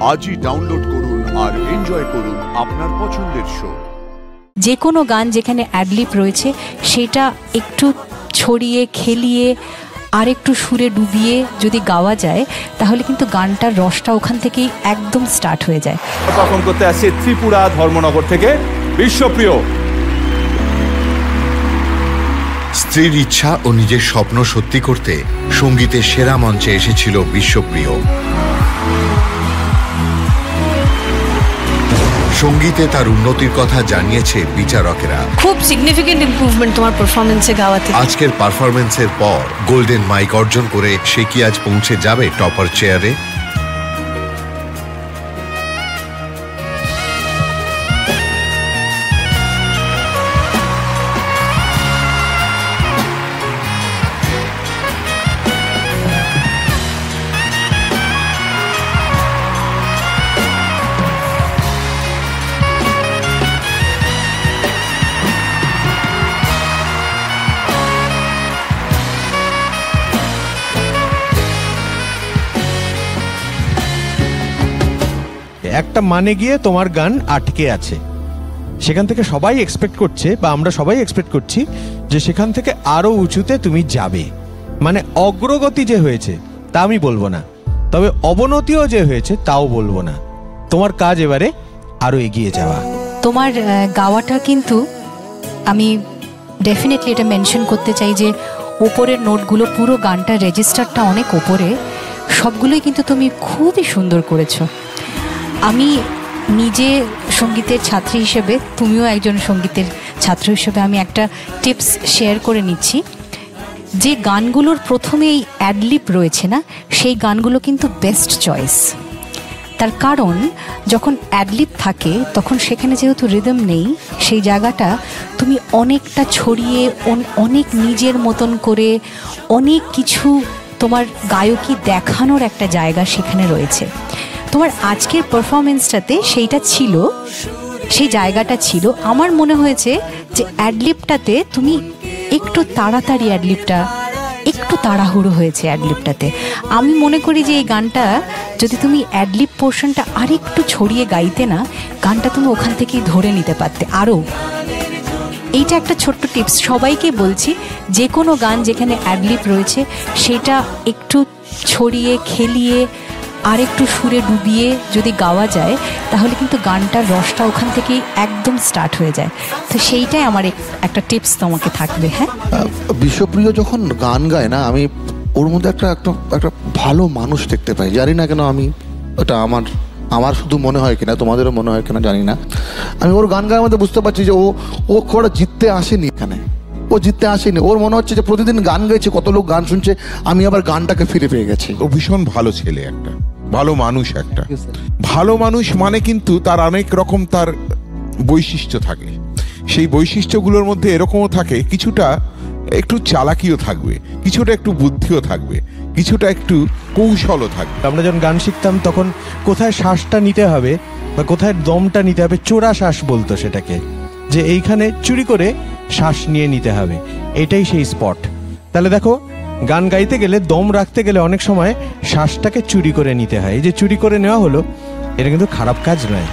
আজই ডাউনলোড করুন আর এনজয় করুন আপনার পছন্দের শো। যে কোনো গান যেখানে অ্যাডলিপ রয়েছে সেটা একটু ছড়িয়ে খেলিয়ে আর একটু সুরে ডুবিয়ে যদি গাওয়া যায় তাহলে কিন্তু গানটার রসটা ওখান থেকেই একদম স্টার্ট হয়ে যায়। পারফর্ম করতে আসছে ত্রিপুরা ধর্মনগর থেকে বিশ্বপ্রিয়। স্ত্রীর ইচ্ছা ও নিজের স্বপ্ন সত্যি করতে সঙ্গীতের সেরা মঞ্চে এসেছিল বিশ্বপ্রিয়। সঙ্গীতে তার উন্নতির কথা জানিয়েছে বিচারকেরা। খুব সিগনিফিকেন্ট ইমপ্রুভমেন্ট তোমার পারফরমেন্সে গাওয়াতে। আজকের পারফরমেন্সের পর গোল্ডেন মাইক অর্জন করে সে কি আজ পৌঁছে যাবে টপার চেয়ারে? একটা মানে গিয়ে তোমার গান আটকে আছে, সেখান থেকে সবাই এক্সপেক্ট করছে বা আমরা সবাই এক্সপেক্ট করছি যে সেখান থেকে আরো উঁচুতে তুমি যাবে। মানে অগ্রগতি যে হয়েছে তা আমি বলবো না, তবে অবনতিও যে হয়েছে তাও বলবো না। তোমার কাজ এবারে আরো এগিয়ে যাওয়া। তোমার গাওয়াটা কিন্তু আমি ডেফিনেটলি এটা মেনশন করতে চাই যে ওপরের নোটগুলো পুরো গানটা রেজিস্টারটা অনেক ওপরে, সবগুলোই কিন্তু তুমি খুবই সুন্দর করেছো। আমি নিজে সঙ্গীতের ছাত্রী হিসেবে, তুমিও একজন সঙ্গীতের ছাত্র হিসেবে আমি একটা টিপস শেয়ার করে নিচ্ছি। যে গানগুলোর প্রথমে এই অ্যাডলিপ রয়েছে না, সেই গানগুলো কিন্তু বেস্ট চয়েস। তার কারণ যখন অ্যাডলিপ থাকে তখন সেখানে যেহেতু রিদম নেই, সেই জায়গাটা তুমি অনেকটা ছড়িয়ে অনেক নিজের মতন করে অনেক কিছু তোমার গায়কী দেখানোর একটা জায়গা সেখানে রয়েছে। তোমার আজকের পারফরমেন্সটাতে সেইটা ছিল, সেই জায়গাটা ছিল। আমার মনে হয়েছে যে অ্যাডলিপটাতে তুমি একটু তাড়াতাড়ি, অ্যাডলিপটা একটু তাড়াহুড়ো হয়েছে অ্যাডলিপটাতে। আমি মনে করি যে এই গানটা যদি তুমি অ্যাডলিপ পোর্শনটা আরেকটু ছড়িয়ে গাইতে না, গানটা তুমি ওখান থেকেই ধরে নিতে পারতে আরও। এইটা একটা ছোট্ট টিপস সবাইকে বলছি, যে কোনো গান যেখানে অ্যাডলিপ রয়েছে সেটা একটু ছড়িয়ে খেলিয়ে আর একটু সুরে ডুবিয়ে যদি গাওয়া যায় তাহলে কিন্তু গানটার রসটা ওখান থেকেই একদম স্টার্ট হয়ে যায়। তো সেইটাই আমার একটা টিপস তোমাকে থাকবে। হ্যাঁ, বিশ্বপ্রিয় যখন গান গায় না, আমি ওর মধ্যে একটা ভালো মানুষ দেখতে পাই। জানি না কেন, আমি ওটা আমার শুধু মনে হয় কিনা, তোমাদেরও মনে হয় কিনা জানি না, আমি ওর গান গাওয়ার মধ্যে বুঝতে পারছি যে ও কোনো জিততে আসেনি এখানে, ও জিততে আসেনি। ওর মনে হচ্ছে যে প্রতিদিন গান গাইছে, কত লোক গান শুনছে, আমি আবার গানটাকে ফিরে পেয়ে গেছি। ও ভীষণ ভালো ছেলে, একটা ভালো মানুষ। একটা ভালো মানুষ মানে কিন্তু তার অনেক রকম তার বৈশিষ্ট্য থাকে। সেই বৈশিষ্ট্যগুলোর মধ্যে এরকমও থাকে, কিছুটা একটু চালাকিও থাকবে, কিছুটা একটু বুদ্ধিও থাকবে, কিছুটা একটু কৌশলও থাকবে। আমরা যখন গান শিখতাম তখন কোথায় শ্বাসটা নিতে হবে বা কোথায় দমটা নিতে হবে, চোরা শ্বাস বলতো সেটাকে, যে এইখানে চুরি করে শ্বাস নিয়ে নিতে হবে, এটাই সেই স্পট। তাহলে দেখো, গান গাইতে গেলে, দম রাখতে গেলে অনেক সময় শ্বাসটাকে চুরি করে নিতে হয়। এই যে চুরি করে নেওয়া হলো, এটা কিন্তু খারাপ কাজ নয়।